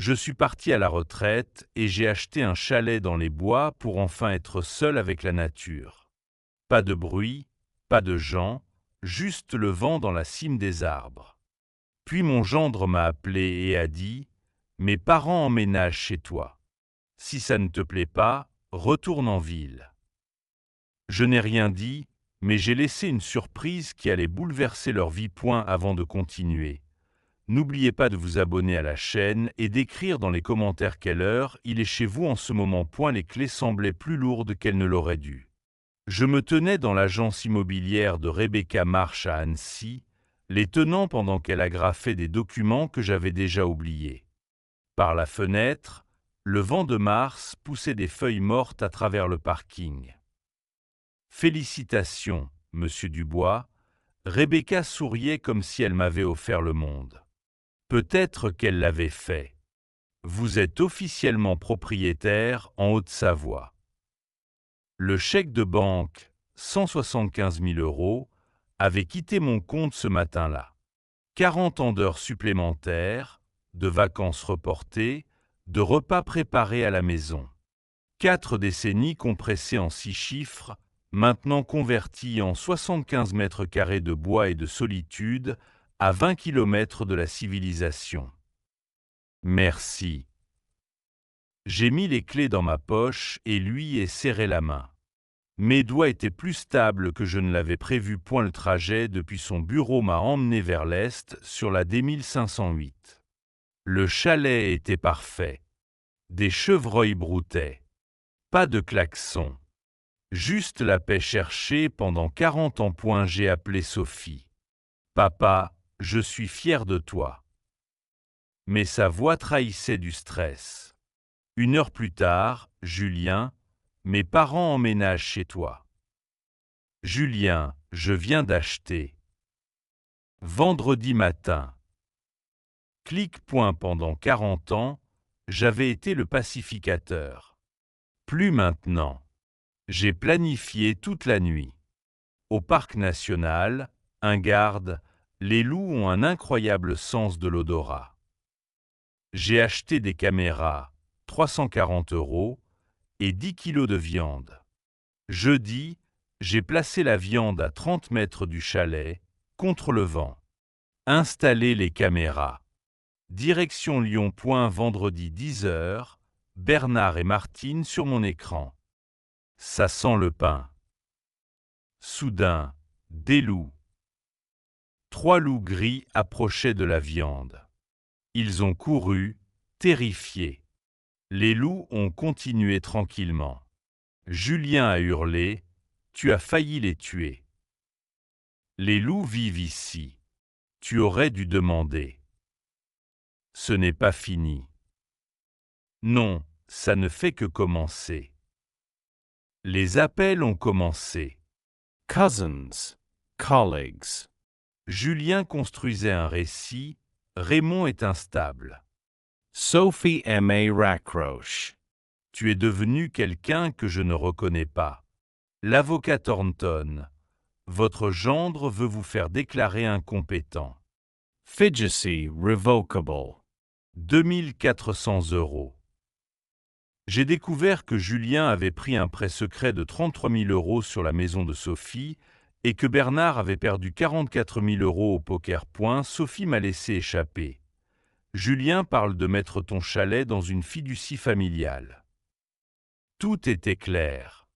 Je suis parti à la retraite et j'ai acheté un chalet dans les bois pour enfin être seul avec la nature. Pas de bruit, pas de gens, juste le vent dans la cime des arbres. Puis mon gendre m'a appelé et a dit « Mes parents emménagent chez toi. Si ça ne te plaît pas, retourne en ville. » Je n'ai rien dit, mais j'ai laissé une surprise qui allait bouleverser leur vie. Avant de continuer. N'oubliez pas de vous abonner à la chaîne et d'écrire dans les commentaires quelle heure il est chez vous en ce moment. Les clés semblaient plus lourdes qu'elles ne l'auraient dû. Je me tenais dans l'agence immobilière de Rebecca Marsh à Annecy, les tenant pendant qu'elle agrafait des documents que j'avais déjà oubliés. Par la fenêtre, le vent de mars poussait des feuilles mortes à travers le parking. « Félicitations, monsieur Dubois », Rebecca souriait comme si elle m'avait offert le monde. Peut-être qu'elle l'avait fait. Vous êtes officiellement propriétaire en Haute-Savoie. Le chèque de banque, 175 000 €, avait quitté mon compte ce matin-là. 40 ans d'heures supplémentaires, de vacances reportées, de repas préparés à la maison. 4 décennies compressées en 6 chiffres, maintenant converties en 75 mètres carrés de bois et de solitude, à 20 kilomètres de la civilisation. Merci. J'ai mis les clés dans ma poche et lui ai serré la main. Mes doigts étaient plus stables que je ne l'avais prévu. Le trajet depuis son bureau m'a emmené vers l'est sur la D1508. Le chalet était parfait. Des chevreuils broutaient. Pas de klaxon. Juste la paix cherchée pendant 40 ans. J'ai appelé Sophie. Papa, je suis fier de toi. Mais sa voix trahissait du stress. 1 heure plus tard, Julien, mes parents emménagent chez toi. Julien, je viens d'acheter. Vendredi matin. Clic. Pendant 40 ans, j'avais été le pacificateur. Plus maintenant. J'ai planifié toute la nuit. Au parc national, un garde, les loups ont un incroyable sens de l'odorat. J'ai acheté des caméras, 340 € et 10 kilos de viande. Jeudi, j'ai placé la viande à 30 mètres du chalet, contre le vent. Installé les caméras. Direction Lyon. Vendredi 10 h, Bernard et Martine sur mon écran. Ça sent le pain. Soudain, des loups. 3 loups gris approchaient de la viande. Ils ont couru, terrifiés. Les loups ont continué tranquillement. Julien a hurlé « Tu as failli les tuer. Les loups vivent ici. Tu aurais dû demander. » Ce n'est pas fini. Non, ça ne fait que commencer. Les appels ont commencé. Cousins, colleagues. Julien construisait un récit, Raymond est instable. Sophie M.A. Raccroche. Tu es devenu quelqu'un que je ne reconnais pas. L'avocat Thornton. Votre gendre veut vous faire déclarer incompétent. Fiducie revocable. 2 400 €. J'ai découvert que Julien avait pris un prêt secret de 33 000 € sur la maison de Sophie et que Bernard avait perdu 44 000 € au poker. Sophie m'a laissé échapper. Julien parle de mettre ton chalet dans une fiducie familiale. Tout était clair.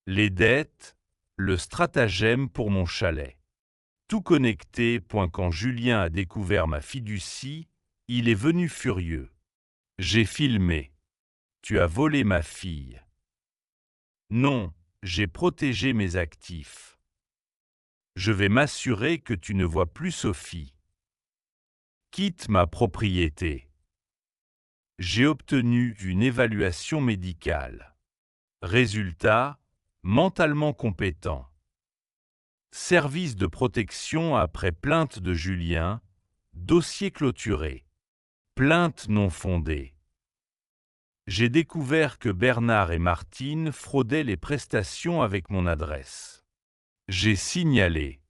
Les dettes, le stratagème pour mon chalet. Tout connecté. Quand Julien a découvert ma fiducie, il est venu furieux. J'ai filmé. Tu as volé ma fille. Non, j'ai protégé mes actifs. Je vais m'assurer que tu ne vois plus Sophie. Quitte ma propriété. J'ai obtenu une évaluation médicale. Résultat, mentalement compétent. Service de protection après plainte de Julien, dossier clôturé. Plainte non fondée. J'ai découvert que Bernard et Martine fraudaient les prestations avec mon adresse. J'ai signalé.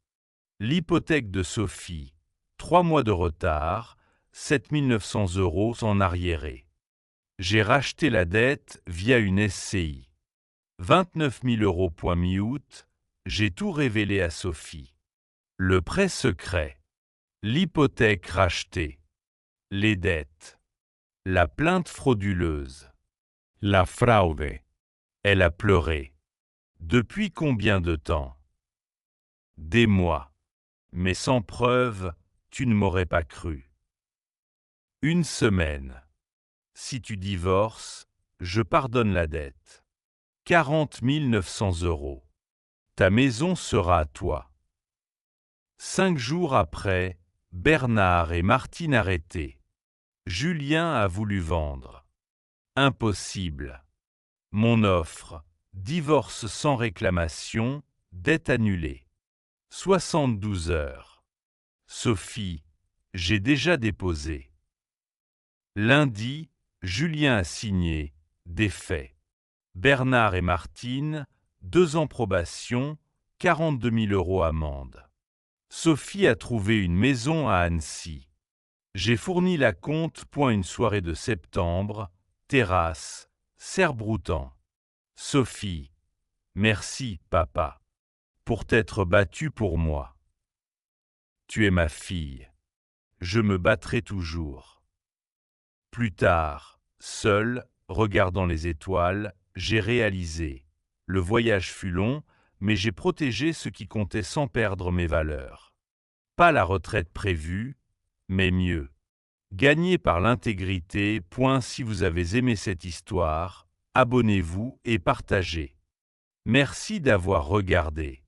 L'hypothèque de Sophie, 3 mois de retard, 7 900 € en arriérés. J'ai racheté la dette via une SCI. 29 000 € mi-août, j'ai tout révélé à Sophie. Le prêt secret, l'hypothèque rachetée, les dettes, la plainte frauduleuse. La fraude. Elle a pleuré. Depuis combien de temps? Des mois. Mais sans preuve, tu ne m'aurais pas cru. 1 semaine. Si tu divorces, je pardonne la dette. 40 900 €. Ta maison sera à toi. 5 jours après, Bernard et Martine arrêtés. Julien a voulu vendre. Impossible. Mon offre, divorce sans réclamation, dette annulée. 72 heures. Sophie, j'ai déjà déposé. Lundi, Julien a signé, défait. Bernard et Martine, 2 ans probation, 42 000 € amende. Sophie a trouvé une maison à Annecy. J'ai fourni la compte. Une soirée de septembre, terrasse, Cerf-Broutan. Sophie, merci, papa, pour t'être battu pour moi. Tu es ma fille. Je me battrai toujours. Plus tard, seul, regardant les étoiles, j'ai réalisé. Le voyage fut long, mais j'ai protégé ce qui comptait sans perdre mes valeurs. Pas la retraite prévue, mais mieux. Gagner par l'intégrité. Si vous avez aimé cette histoire, abonnez-vous et partagez. Merci d'avoir regardé.